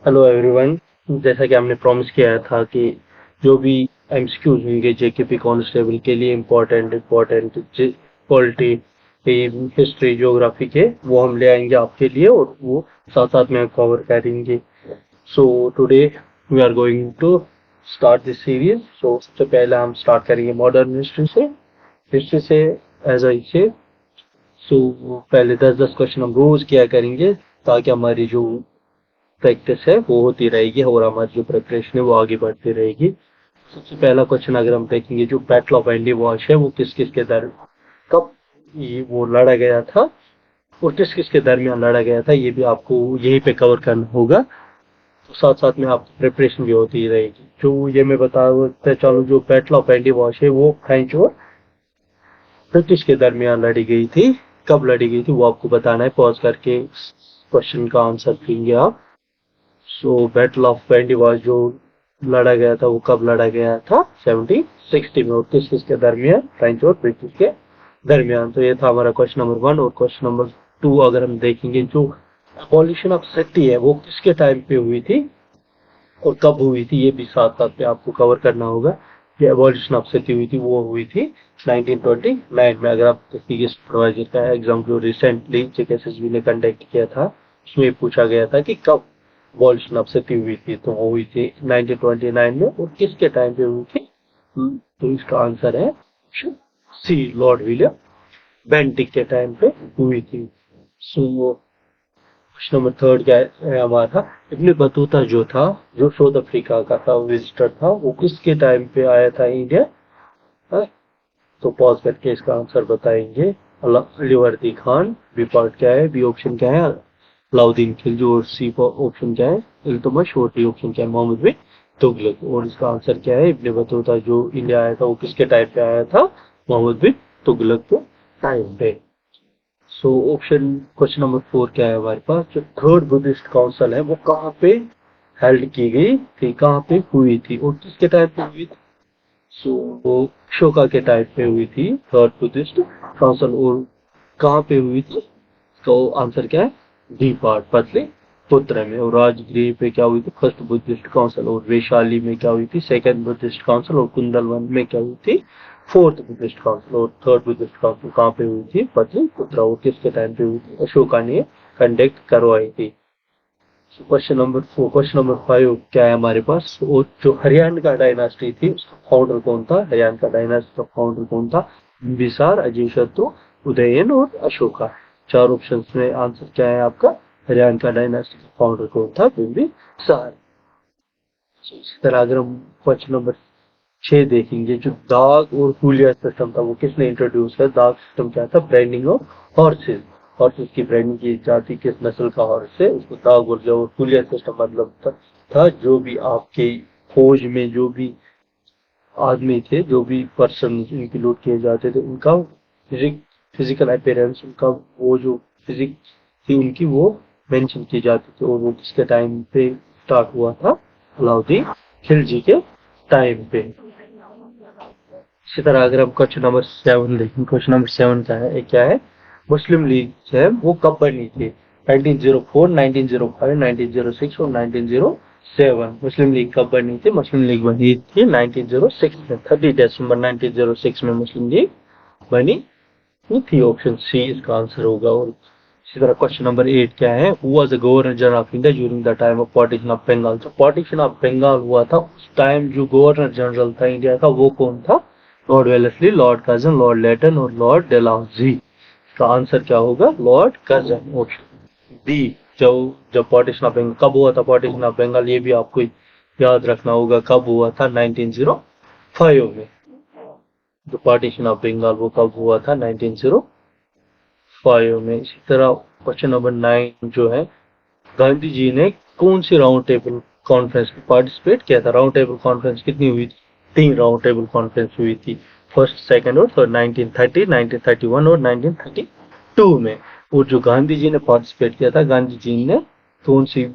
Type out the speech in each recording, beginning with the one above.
Hello everyone. जैसा कि हमने प्रॉमिस किया था कि जो भी एमसीक्यूज होंगे जेकेपी कांस्टेबल के लिए इम्पोर्टेंट पॉलिटी, हिस्ट्री, ज्योग्राफी के, वो हम ले आएंगे आपके लिए और वो साथ साथ में कवर करेंगे। So today we are going to start this series. So सबसे पहले हम स्टार्ट करेंगे मॉडर्न हिस्ट्री से एज आई से। सो पहले 10-10 क्वेश्चन हम रोज किया करेंगे ताकि हमारी जो प्रैक्टिस है वो होती रहेगी और हमारी जो प्रिपरेशन है वो आगे बढ़ती रहेगी। सबसे पहला क्वेश्चन अगर हम देखेंगे, जो बैटल ऑफ एंडी वॉश है वो किस किस के दर कब ये वो लड़ा गया था और किस किस के दरमियान लड़ा गया था, ये भी आपको यहीं पे कवर करना होगा। तो साथ साथ में आपकी प्रिपरेशन भी होती रहेगी। जो ये मैं बताता चलूँ, जो बैटल ऑफ एंडी वॉश है वो फ्रेंच और ब्रिटिश के दरमियान लड़ी गई थी। कब लड़ी गई थी वो आपको बताना है। पॉज करके क्वेश्चन का आंसर देंगे आप। सो बैटल ऑफ बैंडीवास जो लड़ा गया था वो कब लड़ा गया था? 1760 में। और किस किस के दरमियान? फ्रेंच और ब्रिटिश के दरमियान। तो ये था हमारा क्वेश्चन नंबर 1। और क्वेश्चन नंबर 2 अगर हम देखेंगे, जो अबॉलिशन ऑफ सती है वो किसके टाइम पे हुई थी और कब हुई थी, ये भी साथ साथ में आपको कवर करना होगा। ये एबॉलिशन ऑफ सती हुई थी वो हुई थी 1929 में। अगर आप देखिए सुपरवाइजर का एग्जाम जो रिसेंटली जेकेएसएसबी ने कंडक्ट किया था, उसमें पूछा गया था कि कब एबॉलिशन ऑफ सती हुई थी, तो वो हुई थी 1929 में। और किसके टाइम पे हुई थी? तो इसका आंसर है सी, लॉर्ड विलियम बेंटिक के टाइम पे हुई थी। सो क्वेश्चन नंबर 3 क्या है हमारा? इब्न बतूता जो था, जो साउथ अफ्रीका का था, विजिटर था, वो किसके टाइम पे आया था इंडिया? हाँ? तो पॉज करके इसका आंसर बताएंगे। अलीवर्दी खान। बी पार्ट क्या है? बी ऑप्शन क्या है? अलाउद्दीन खिलजी। और सी ऑप्शन क्या है? इल्तुतमिश। और डी ऑप्शन क्या है? मोहम्मद बिन तुगलक। और इसका आंसर क्या है? इब्न बतूता जो इंडिया आया था वो किसके टाइम पे आया था? मोहम्मद बिन तुगलक के टाइम पे। सो ऑप्शन क्वेश्चन नंबर 4 क्या है हमारे पास? जो थर्ड बुद्धिस्ट काउंसिल है वो कहाँ पे हेल्ड की गई थी, कहाँ पे हुई थी और किसके टाइम पे हुई थी? सो वो अशोका के टाइम पे हुई थी थर्ड बुद्धिस्ट काउंसिल। और कहाँ पे हुई थी? तो आंसर क्या है? डी पार्ट, पाटलिपुत्र में। और राजगृह पे क्या हुई थी? First Buddhist council. और वैशाली में क्या हुई थी? Second Buddhist council. और कुंदलवन में क्या हुई थी? Fourth Buddhist council. और थर्ड बुद्धिस्ट काउंसिल कहाँ पे हुई थी? पाटलिपुत्र। और किसके टाइम पे हुई थी? अशोका ने कंडक्ट करवाई थी। Question number 4। क्वेश्चन नंबर 5 क्या है हमारे पास? वो जो हरियाणा का डायनास्टी थी उसका फाउंडर कौन था? हरियाणा का डायनास्टी का फाउंडर कौन था? बिम्बिसार, अजातशत्रु, उदयन और अशोका। 4 ऑप्शंस में आंसर क्या है आपका? हरियाणा का डायनास्टी का फाउंडर कौन था? बिम्बिसार। इसी तरह अगर हम क्वेश्चन नंबर 6 देखेंगे, जो दाग और हुलिया सिस्टम था वो किसने इंट्रोड्यूस किया? दाग सिस्टम क्या था? Branding of horse's. हॉर्सेज की ब्रांडिंग की जाती किस नस्ल का हॉर्स है उसको दाग बोलते हैं। और हुलिया सिस्टम मतलब था जो भी आपके फौज में जो भी आदमी थे, जो भी पर्सन इंक्लूड किए जाते थे, उनका फिजिकल अपीयरेंस, उनका वो जो फिजिक थी उनकी वो मेंशन की जाती थी। और वो किसके टाइम पे स्टार्ट हुआ था? अलाउद्दीन खिलजी के टाइम पे। इसी तरह अगर हम क्वेश्चन नंबर 7 देखें, क्वेश्चन नंबर 7 क्या है? मुस्लिम लीग है वो कब बनी थी? 1904, 1905, 1906 और 1907। मुस्लिम लीग कब बनी थी? मुस्लिम लीग बनी थी 1906 में। 30 दिसंबर 1906 में मुस्लिम लीग बनी थी। ऑप्शन सी इसका आंसर होगा। और इसी तरह क्वेश्चन नंबर 8 क्या है? Who was the governor general of India during the time of partition of Bengal? जो पार्टीशन ऑफ बंगाल हुआ था उस टाइम जो गवर्नर जनरल था इंडिया का वो कौन था? Lord Wellesley, Lord Curzon, Lord Lytton और लॉर्ड डलहौजी। इसका आंसर क्या होगा? Lord Curzon, option B. जब पार्टीशन ऑफ बंगाल कब हुआ था? पार्टीशन ऑफ बंगाल ये भी आपको याद रखना होगा, कब हुआ था? 1905 में। जो पार्टीशन ऑफ बंगाल वो कब हुआ था? 1905 में। इसी तरह क्वेश्चन नंबर 9 जो है, गांधी जी ने कौन सी राउंड टेबल कॉन्फ्रेंस में पार्टिसिपेट किया था? राउंड टेबल कॉन्फ्रेंस कितनी हुई थी? 3 राउंड टेबल कॉन्फ्रेंस हुई थी, फर्स्ट, सेकंड और थर्ड, 1930, 1931 और 1932 में। और जो गांधी जी ने पार्टिसिपेट किया था, गांधी जी ने कौन सी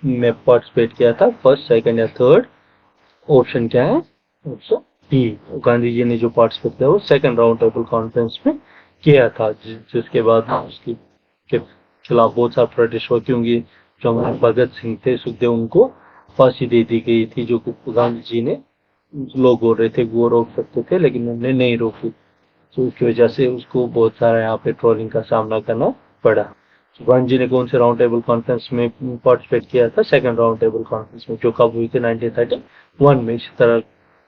में पार्टिसिपेट किया था? फर्स्ट, सेकंड या थर्ड? ऑप्शन क्या है? Option D. गांधी जी ने जो पार्टिसिपेट किया वो सेकंड राउंड टेबल कॉन्फ्रेंस में किया था, जिसके बाद उसकी के खिलाफ बहुत सारा प्रोटेस्ट हुआ, क्योंकि जो हमारे भगत सिंह थे, सुखदेव, उनको फांसी दे दी गई थी, जो कि गांधी जी ने, लोग बोल रहे थे वो रोक सकते थे लेकिन उन्होंने नहीं रोकी, तो उसकी वजह से उसको बहुत सारा यहाँ पे ट्रोलिंग का सामना करना पड़ा। तो गांधी जी ने कौन से राउंड टेबल कॉन्फ्रेंस में पार्टिसिपेट किया था? सेकंड राउंड टेबल कॉन्फ्रेंस में, जो कब हुई थी? 1931 में। इसी तरह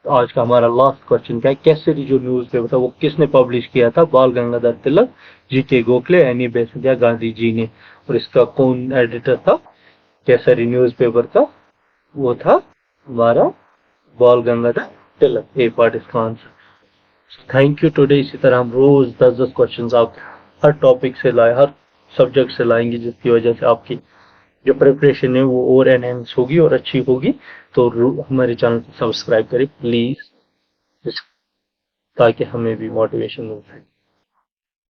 आज का हमारा लास्ट क्वेश्चन क्या है? केसरी जो न्यूज पेपर था वो किसने पब्लिश किया था? बाल गंगाधर तिलक, जी.के. गोखले, एनी बेसंत या गांधी जी ने? और इसका कौन एडिटर था केसरी न्यूज पेपर का? वो था हमारा बाल गंगाधर तिलक। ए पार्ट इसका आंसर। Thank you today. इसी तरह हम रोज 10-10 क्वेश्चन आप हर टॉपिक से लाए, हर सब्जेक्ट से लाएंगे, जिसकी वजह से आपकी जो प्रिपरेशन है वो और एनहेंस होगी और अच्छी होगी। तो हमारे चैनल को सब्सक्राइब करें प्लीज, ताकि हमें भी मोटिवेशन मिल सके।